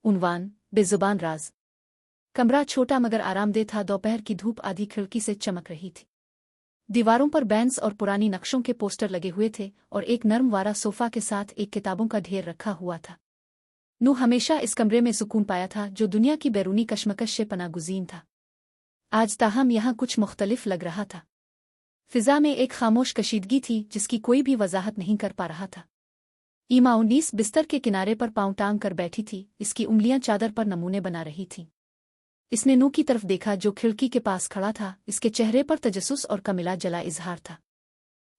उन्वान बेजुबान राज। कमरा छोटा मगर आरामदेह था। दोपहर की धूप आधी खिड़की से चमक रही थी। दीवारों पर बैंड्स और पुरानी नक्शों के पोस्टर लगे हुए थे और एक नर्म वारा सोफा के साथ एक किताबों का ढेर रखा हुआ था। नू हमेशा इस कमरे में सुकून पाया था जो दुनिया की बैरूनी कशमकश से पनागुज़ीन था। आज ताहम यहाँ कुछ मुख्तलिफ लग रहा था। फिजा में एक खामोश कशीदगी थी जिसकी कोई भी वजाहत नहीं कर पा रहा था। ईमा 19 बिस्तर के किनारे पर पांव टांग कर बैठी थी। इसकी उंगलियां चादर पर नमूने बना रही थीं। इसने नू की तरफ देखा जो खिड़की के पास खड़ा था। इसके चेहरे पर तजस्सुस और का मिला जला इजहार था।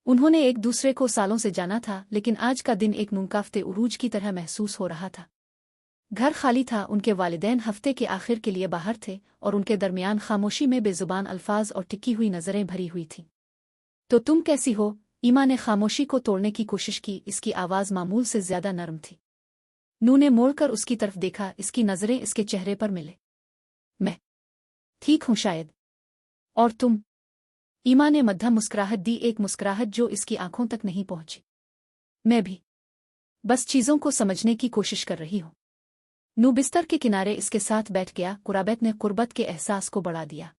उन्होंने एक दूसरे को सालों से जाना था, लेकिन आज का दिन एक मुनकाफ्ते उरूज की तरह महसूस हो रहा था। घर खाली था। उनके वालिदैन हफ्ते के आखिर के लिए बाहर थे और उनके दरमियान खामोशी में बेजुबान अल्फाज और टिकी हुई नजरें भरी हुई थीं। तो तुम कैसी हो? ईमा ने खामोशी को तोड़ने की कोशिश की। इसकी आवाज़ मामूल से ज्यादा नरम थी। नू ने मोड़कर उसकी तरफ देखा। इसकी नजरें इसके चेहरे पर मिले। मैं ठीक हूं शायद। और तुम? ईमा ने मध्यम मुस्कुराहट दी, एक मुस्कुराहट जो इसकी आंखों तक नहीं पहुंची। मैं भी बस चीजों को समझने की कोशिश कर रही हूं। नू बिस्तर के किनारे इसके साथ बैठ गया। कुर्बत ने कुर्बत के एहसास को बढ़ा दिया।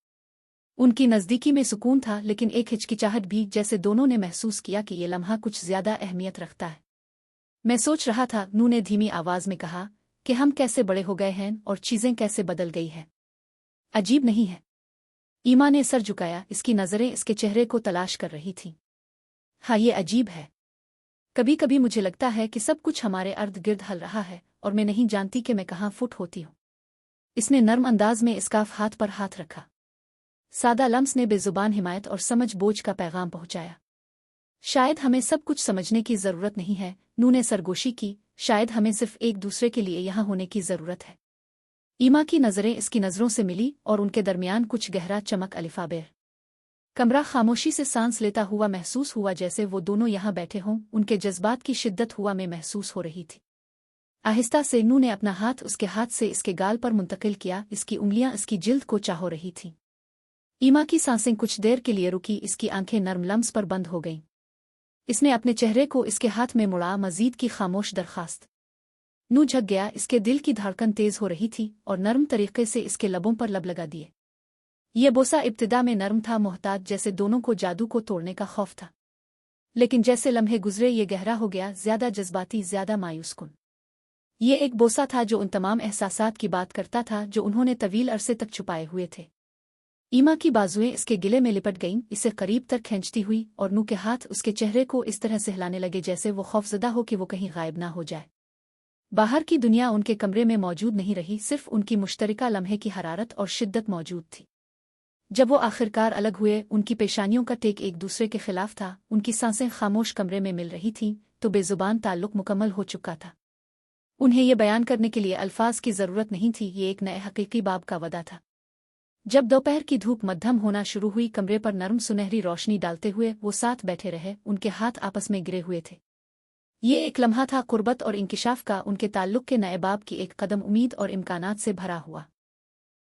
उनकी नज़दीकी में सुकून था, लेकिन एक हिचकिचाहट भी, जैसे दोनों ने महसूस किया कि ये लम्हा कुछ ज्यादा अहमियत रखता है। मैं सोच रहा था, नू ने धीमी आवाज में कहा, कि हम कैसे बड़े हो गए हैं और चीजें कैसे बदल गई हैं। अजीब नहीं है? ईमा ने सर झुकाया। इसकी नजरें इसके चेहरे को तलाश कर रही थीं। हाँ, ये अजीब है। कभी कभी मुझे लगता है कि सब कुछ हमारे अर्द गिर्द हल रहा है और मैं नहीं जानती कि मैं कहाँ फुट होती हूँ। इसने नर्म अंदाज में इसकाफ हाथ पर हाथ रखा। सादा लम्स ने बेजुबान हिमायत और समझ बोझ का पैगाम पहुंचाया। शायद हमें सब कुछ समझने की जरूरत नहीं है। नू ने सरगोशी की। शायद हमें सिर्फ एक दूसरे के लिए यहाँ होने की जरूरत है। ईमा की नजरें इसकी नजरों से मिली और उनके दरमियान कुछ गहरा चमक अलिफाबेर। कमरा खामोशी से सांस लेता हुआ महसूस हुआ, जैसे वो दोनों यहाँ बैठे हों। उनके जज्बात की शिद्दत हुआ में महसूस हो रही थी। आहिस्ता से नू ने अपना हाथ उसके हाथ से इसके गाल पर मुंतकिल किया। इसकी उंगलियां इसकी जिल्द को चाहो रही थीं। ईमा की सांसें कुछ देर के लिए रुकी। इसकी आंखें नर्म लम्स पर बंद हो गईं। इसने अपने चेहरे को इसके हाथ में मुड़ा। मजीद की खामोश दरखास्त। नू झक गया। इसके दिल की धड़कन तेज हो रही थी और नर्म तरीके से इसके लबों पर लब लगा दिए। ये बोसा इब्तिदा में नर्म था, मोहताज, जैसे दोनों को जादू को तोड़ने का खौफ था। लेकिन जैसे लम्हे गुजरे ये गहरा हो गया, ज्यादा जज्बाती, ज्यादा मायूसकुन। ये एक बोसा था जो उन तमाम एहसासात की बात करता था जो उन्होंने तवील अरसे तक छुपाए हुए थे। ईमा की बाजुएं इसके गिले में लिपट गईं, इसे करीब तक खींचती हुई, और नू के हाथ उसके चेहरे को इस तरह से हिलाने लगे जैसे वो खौफजदा हो कि वो कहीं गायब ना हो जाए। बाहर की दुनिया उनके कमरे में मौजूद नहीं रही, सिर्फ उनकी मुश्तरका लम्हे की हरारत और शिद्दत मौजूद थी। जब वो आखिरकार अलग हुए, उनकी पेशानियों का टेक एक दूसरे के खिलाफ था। उनकी सांसें खामोश कमरे में मिल रही थीं, तो बेजुबान ताल्लुक मुकम्मल हो चुका था। उन्हें ये बयान करने के लिए अल्फाज की जरूरत नहीं थी। ये एक नए हकीकी बाब का वदा था। जब दोपहर की धूप मध्यम होना शुरू हुई, कमरे पर नरम सुनहरी रोशनी डालते हुए वो साथ बैठे रहे। उनके हाथ आपस में गिरे हुए थे। ये एक लम्हा था कुर्बत और इंकिशाफ का, उनके ताल्लुक के नए बाब की एक कदम उम्मीद और इम्कानात से भरा हुआ।